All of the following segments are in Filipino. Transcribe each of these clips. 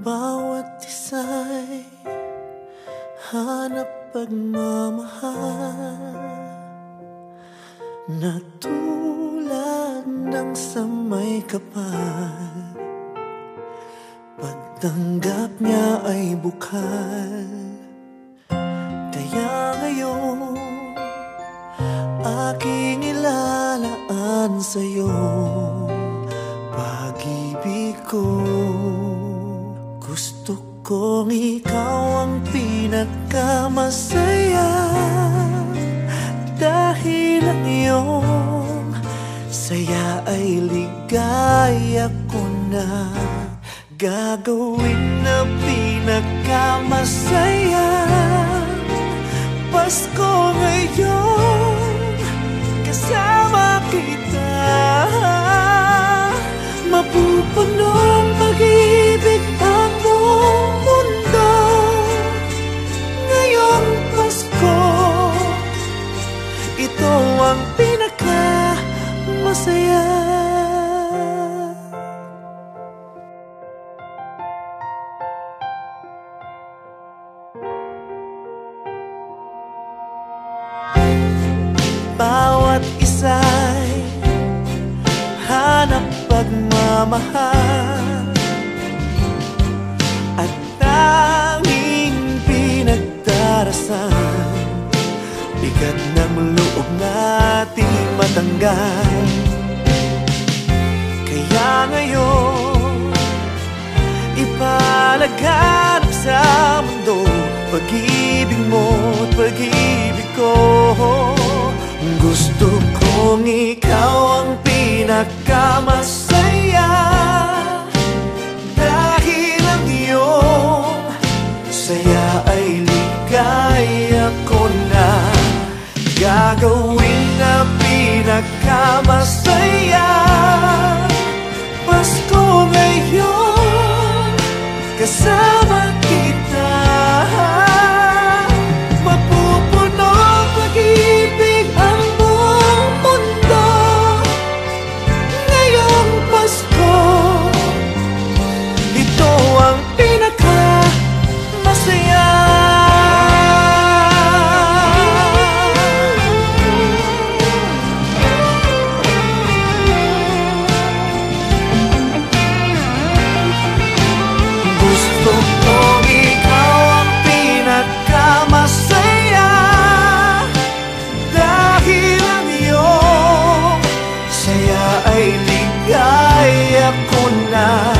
Bawat isa'y hanap pagmamahal na tulad ng sa may kapal. Pagtanggap niya ay bukal. Kaya ngayon aking ilalaan sa'yo pag-ibig ko. Gusto kong ikaw ang pinagkamasaya, dahil ang iyong saya ay ligaya ko na. Gagawin na pinagkamasaya Pasko ngayon, kasama kita. Mapupunong pag-ibig ang buong mundo ngayong Pasko. Ito ang pinaka-masaya. Bawat isa'y hanap pagmamahal at tanging pinagdarasan. Bigat ng loob nating matanggal. Kaya ngayon ipalaganap sa mundo pag-ibig mo at pag-ibig ko. Gusto kong ikaw ang pinagkamasaya, dahil ang iyong saya ay ligaya ko na. Gagawin na pinagkamasaya Pasko ngayon, kasama kita. Mapupuno pag-ibig ang buong mundo ngayong Pasko. Ito ang pinaka-masaya. Gusto kong ikaw ang pinagkamasaya, dahil ang iyong saya ay ligaya ko na.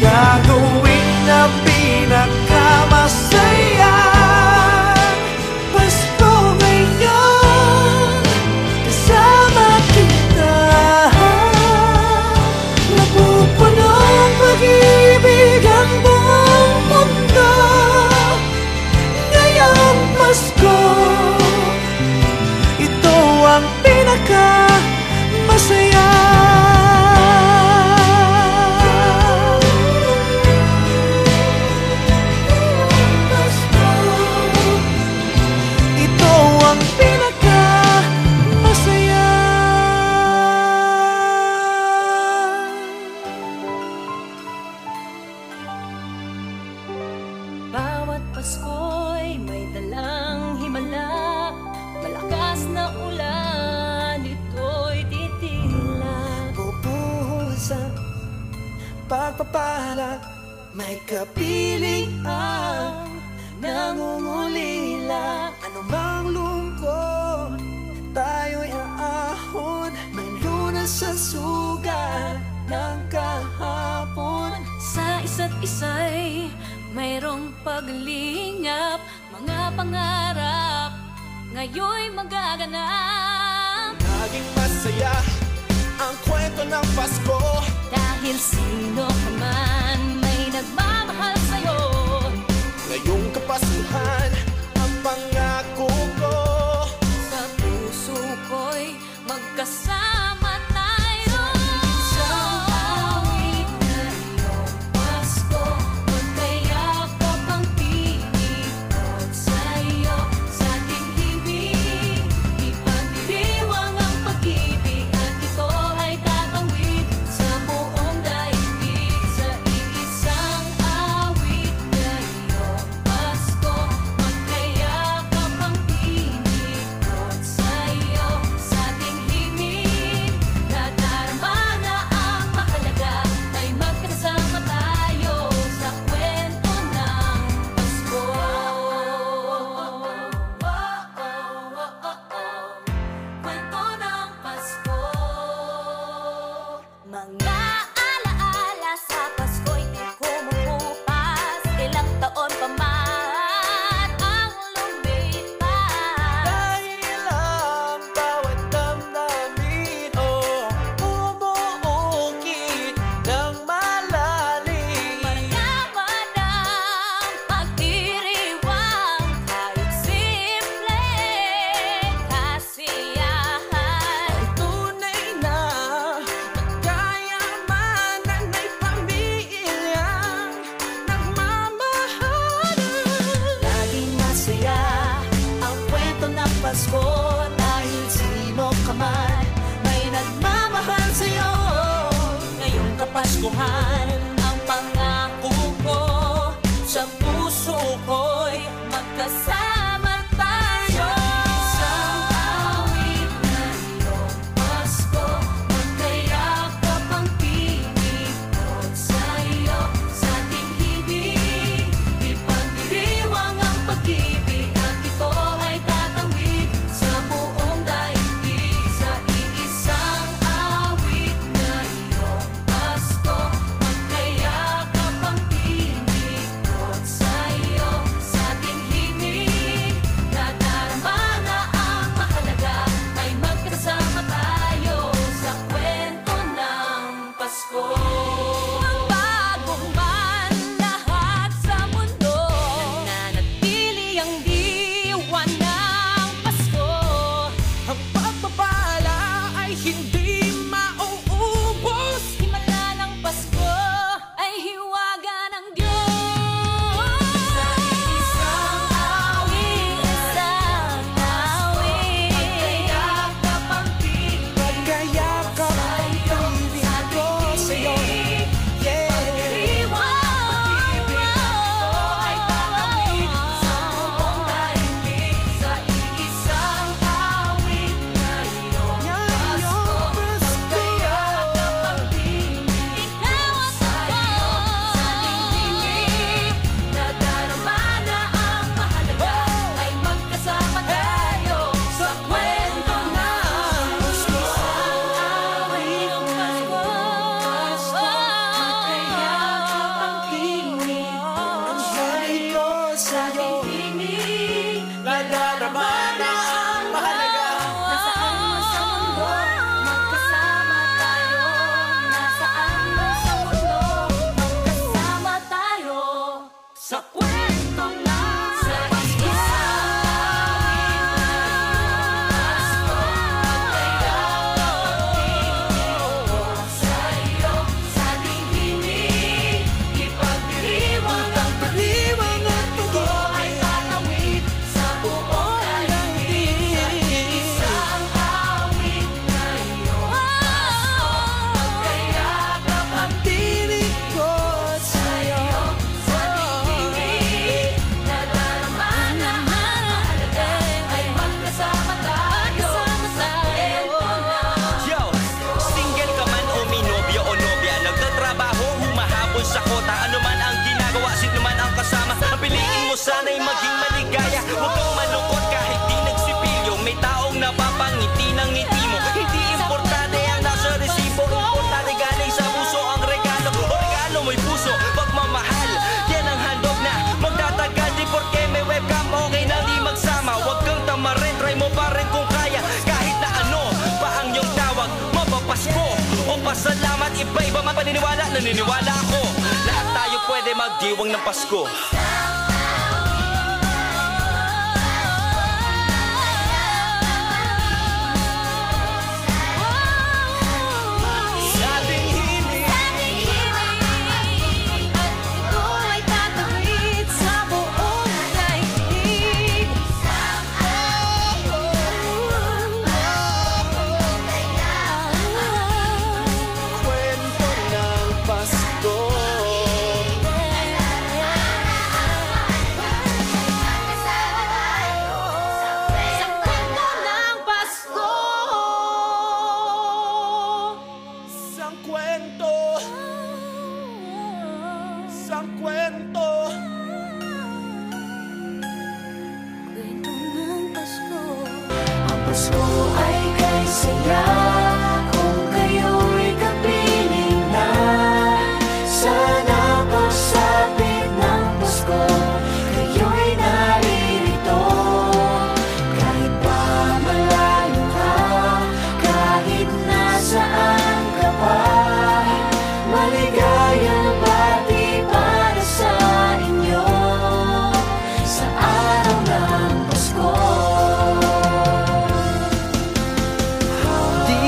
Gagawin na pinagkamasaya Pasko ngayon, kasama kita. Napupunong pag-ibig ang buong mundo ngayong Pasko. Ito ang pinaka-masaya. Ito ang pinaka-masaya. Bawat Pasko'y may dalang himala, malakas na ulan, ito'y titila. Bubuhos ang pagpapala, may kapiling ang nangungulila. Anumang lungkot, tayo'y aahon, may lunas sa sugat ng kahapon. Sa isa't isa'y mayroong paglingap, mga pangarap ngayon'y magaganap. Naging masaya ang kwento ng Pasko, Dahil sino ka man may nagmamahal sa'yo. ngayong Kapaskuhan ang pangako ko. Sa puso ko'y magkasama tayo. Isang awit na iyong Pasko, magkayakap ang tinikot sa'yo. Sa ating ibig, ipagdiriwang ang pag-ibig, at ito ay tatawid sa buong daigdig. Sa iisang Dahil sino ka man, may nagmamahal sa'yo. Ngayong Kapaskuhan, ang pangako ko sa puso ko'y magkasama tayo. Isang awit na iyong Pasko, magkayakap ang pinipot sa'yo. Sa ating hibig, ipagdiriwang ang pag-ibig, at ito ay tatawid sa buong daigdig. Sa iisang awit na iyong Pasko, magkayakap ang pinipot sa'yo. Sa ating himig, nadarama na ang mahalaga, ay magkasama tayo sa kwento ng Pasko. Magbago man lahat sa mundo, nananatili ang diwa ng Pasko. Ang pagpapala ay hindi mauubos. Himala ng Pasko ay hiwaga ng Diyos. Sa isang awit, magkayakap ang pinipot Magkayakap ang pag-ibig ko sa'yo. Yeah. Pagdiriwang ito ay tatawid sa buong daigdig. Sa iisang awit na iyong Pasko, magkayakap ang pinipot sa'yo. Sa ating himig, nadarama na ang mahalaga, ay magkasama tayo sa kwento ng Pasko. Awit ng Pasko, magkayakap ang pinipot sa'yo. Sa ating himig, Nadarama na ang mahalaga. nasaan man sa mundo, magkasama tayo. Nasaan man sa mundo, magkasama tayo sa kwento ng Pasko. Sa'yo, sa ating himig, ipagdiriwang ang Pag-ibig at ito ay tatawid sa buong daigdig. Sa isang awit na iyong Pasko, magkayakap ang tinig ko sa'yo. sa ating himig, nadarama na ang mahalaga, ay magkasama tayo sa kwento ng Yo, single ka man o may nobya o nobya, nagtatrabaho, humahabol sa kota, ano man ang ginagawa, sino man ang kasama, ang piliin mo sana'y maging maligaya. Huwag kang malungkot kahit di nagsipilyo, may taong napapangiti ng ngiti mo. Hindi importante ang nasa resibo, importante galing sa puso ang regalo. O regalo mo'y puso, pagmamahal, yan ang handog na magtatagal. Di porke may webcam, okay na di magsama. Huwag kang tamarin, try mo pa rin kung kaya. Kahit na ano pa ang iyong tawag, mapapasko o pasalamat, iba-iba man paniniwala, naniniwala ako. Lahat tayo pwede magdiwang ng Pasko. Sa ating himig, at ito ay tatawid sa buong daigdig. kwento ng Pasko. Sa kwento ng Pasko. Isang kwento, isang kwento. Kwento ng Pasko. Ang Pasko ay kay saya kung kayo'y kapiling na. Sana pagsapit ng Pasko, kayo'y naririto. Kahit pa malayo ka, kahit nasaan ka pa, maligayang bati para sa inyo sa araw ng Pasko. Di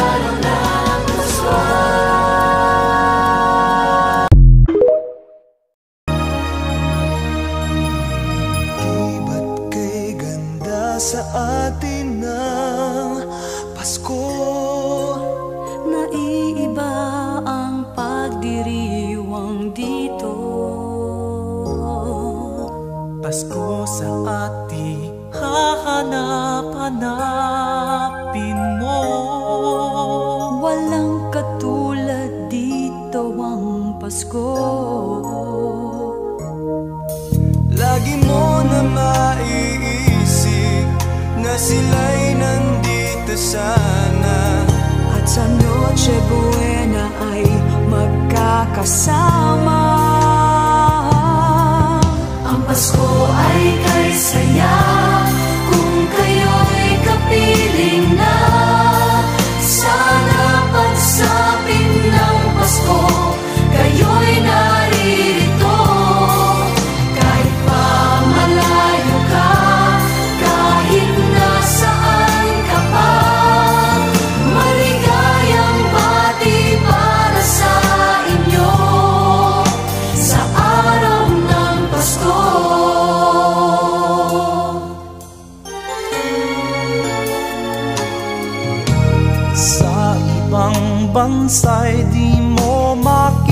araw ng Pasko. Iba't kay ganda sa atin ng Pasko. Naiiba ang pagdiriwang dito. Pasko sa ating hahanap-hanapin mo. Walang katulad dito ang Pasko. Lagi mo na maiisip na sila'y nandito sana, At sa Noche Buena ay magkakasama. Ang Pasko ay kay saya kung kayo'y kapiling na. Sana pagsapit ng Pasko, kayo'y naririto. Kahit pa malayo ka, kahit nasaan ka pa, maligayang bati para sa inyo sa araw ng Pasko. sa ibang bansa'y di mo makita